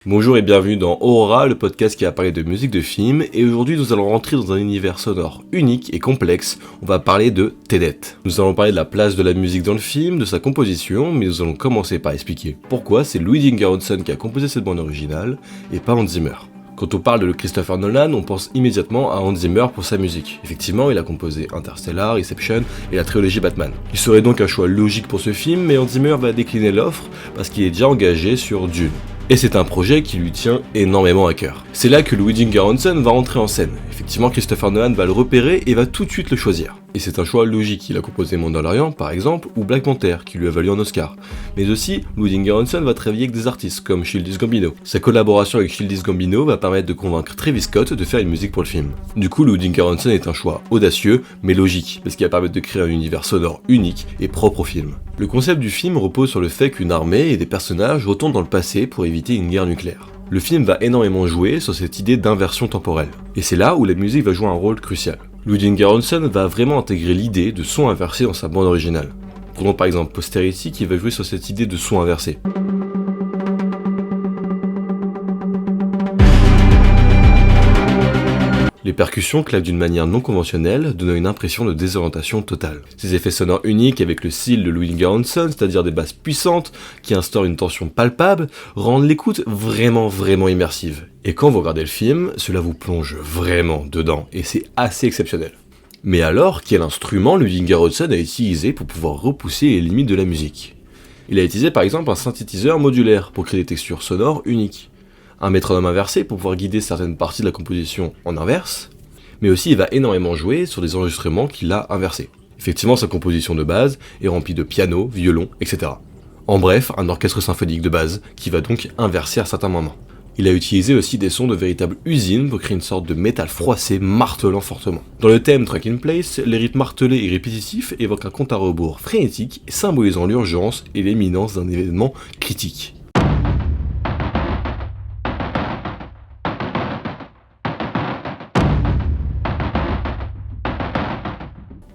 Bonjour et bienvenue dans Aurora, le podcast qui a parlé de musique de film, et aujourd'hui nous allons rentrer dans un univers sonore unique et complexe. On va parler de Tenet. Nous allons parler de la place de la musique dans le film, de sa composition, mais nous allons commencer par expliquer pourquoi c'est Ludwig Göransson qui a composé cette bande originale et pas Hans Zimmer. Quand on parle de Christopher Nolan, on pense immédiatement à Hans Zimmer pour sa musique. Effectivement, il a composé Interstellar, Inception et la trilogie Batman. Il serait donc un choix logique pour ce film, mais Hans Zimmer va décliner l'offre parce qu'il est déjà engagé sur Dune. Et c'est un projet qui lui tient énormément à cœur. C'est là que Ludwig Göransson va rentrer en scène. Effectivement, Christopher Nolan va le repérer et va tout de suite le choisir. Et c'est un choix logique. Il a composé Mandalorian, par exemple, ou Black Panther, qui lui a valu un Oscar. Mais aussi, Ludwig Göransson va travailler avec des artistes comme Childish Gambino. Sa collaboration avec Childish Gambino va permettre de convaincre Travis Scott de faire une musique pour le film. Du coup, Ludwig Göransson est un choix audacieux, mais logique, parce qu'il va permettre de créer un univers sonore unique et propre au film. Le concept du film repose sur le fait qu'une armée et des personnages retournent dans le passé pour éviter une guerre nucléaire. Le film va énormément jouer sur cette idée d'inversion temporelle. Et c'est là où la musique va jouer un rôle crucial. Ludwig Göransson va vraiment intégrer l'idée de son inversé dans sa bande originale. Prenons par exemple Posterity qui va jouer sur cette idée de son inversé. Les percussions claquent d'une manière non conventionnelle, donnant une impression de désorientation totale. Ces effets sonores uniques avec le style de Ludwig Göransson, c'est-à-dire des basses puissantes qui instaurent une tension palpable, rendent l'écoute vraiment immersive. Et quand vous regardez le film, cela vous plonge vraiment dedans, et c'est assez exceptionnel. Mais alors, quel instrument Ludwig Göransson a utilisé pour pouvoir repousser les limites de la musique ? Il a utilisé par exemple un synthétiseur modulaire pour créer des textures sonores uniques. Un métronome inversé pour pouvoir guider certaines parties de la composition en inverse, mais aussi il va énormément jouer sur des enregistrements qu'il a inversés. Effectivement, sa composition de base est remplie de piano, violon, etc. En bref, un orchestre symphonique de base qui va donc inverser à certains moments. Il a utilisé aussi des sons de véritable usine pour créer une sorte de métal froissé martelant fortement. Dans le thème Track in Place, les rythmes martelés et répétitifs évoquent un compte à rebours frénétique symbolisant l'urgence et l'imminence d'un événement critique.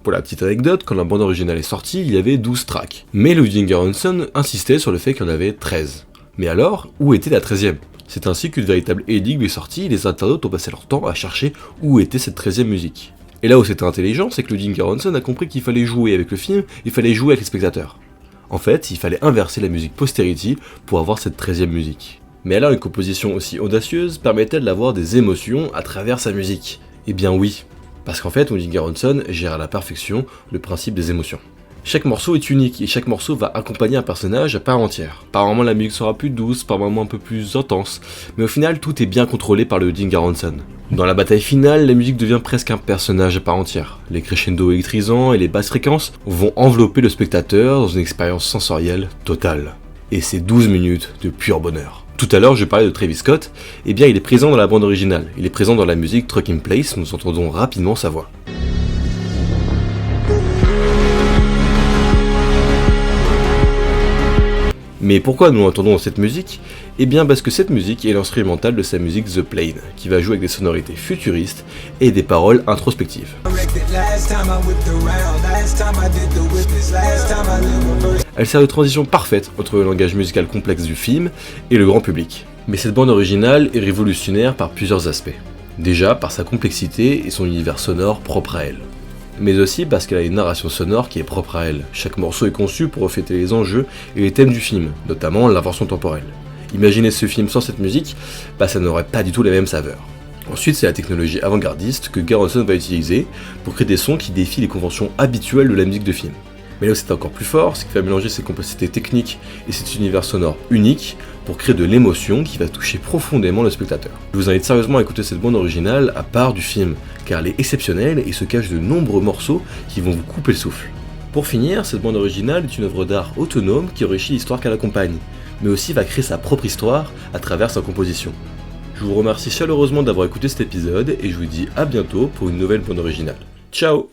Pour la petite anecdote, quand la bande originale est sortie, il y avait 12 tracks. Mais Ludwig Göransson insistait sur le fait qu'il y en avait 13. Mais alors, où était la 13e ? C'est ainsi qu'une véritable énigme est sortie et les internautes ont passé leur temps à chercher où était cette 13e musique. Et là où c'était intelligent, c'est que Ludwig Göransson a compris qu'il fallait jouer avec le film, il fallait jouer avec les spectateurs. En fait, il fallait inverser la musique Posterity pour avoir cette 13e musique. Mais alors une composition aussi audacieuse permettait d'avoir des émotions à travers sa musique ? Eh bien oui. Parce qu'en fait, Ludwig Göransson gère à la perfection le principe des émotions. Chaque morceau est unique et chaque morceau va accompagner un personnage à part entière. Par moments la musique sera plus douce, par moments un peu plus intense, mais au final tout est bien contrôlé par Ludwig Göransson. Dans la bataille finale, la musique devient presque un personnage à part entière. Les crescendos électrisants et les basses fréquences vont envelopper le spectateur dans une expérience sensorielle totale. Et c'est 12 minutes de pur bonheur. Tout à l'heure, je parlais de Travis Scott, eh bien il est présent dans la bande originale, il est présent dans la musique Track in Place, nous entendons rapidement sa voix. Mais pourquoi nous entendons cette musique ? Eh bien parce que cette musique est l'instrumental de sa musique The Plane, qui va jouer avec des sonorités futuristes et des paroles introspectives. Elle sert de transition parfaite entre le langage musical complexe du film et le grand public. Mais cette bande originale est révolutionnaire par plusieurs aspects. Déjà par sa complexité et son univers sonore propre à elle. Mais aussi parce qu'elle a une narration sonore qui est propre à elle. Chaque morceau est conçu pour refléter les enjeux et les thèmes du film, notamment l'inversion temporelle. Imaginez ce film sans cette musique, ça n'aurait pas du tout les mêmes saveurs. Ensuite, c'est la technologie avant-gardiste que Göransson va utiliser pour créer des sons qui défient les conventions habituelles de la musique de film. Mais là où c'est encore plus fort, c'est qu'il va mélanger ses capacités techniques et cet univers sonore unique pour créer de l'émotion qui va toucher profondément le spectateur. Je vous invite sérieusement à écouter cette bande originale à part du film, car elle est exceptionnelle et se cache de nombreux morceaux qui vont vous couper le souffle. Pour finir, cette bande originale est une œuvre d'art autonome qui enrichit l'histoire qu'elle accompagne, mais aussi va créer sa propre histoire à travers sa composition. Je vous remercie chaleureusement d'avoir écouté cet épisode et je vous dis à bientôt pour une nouvelle bande originale. Ciao !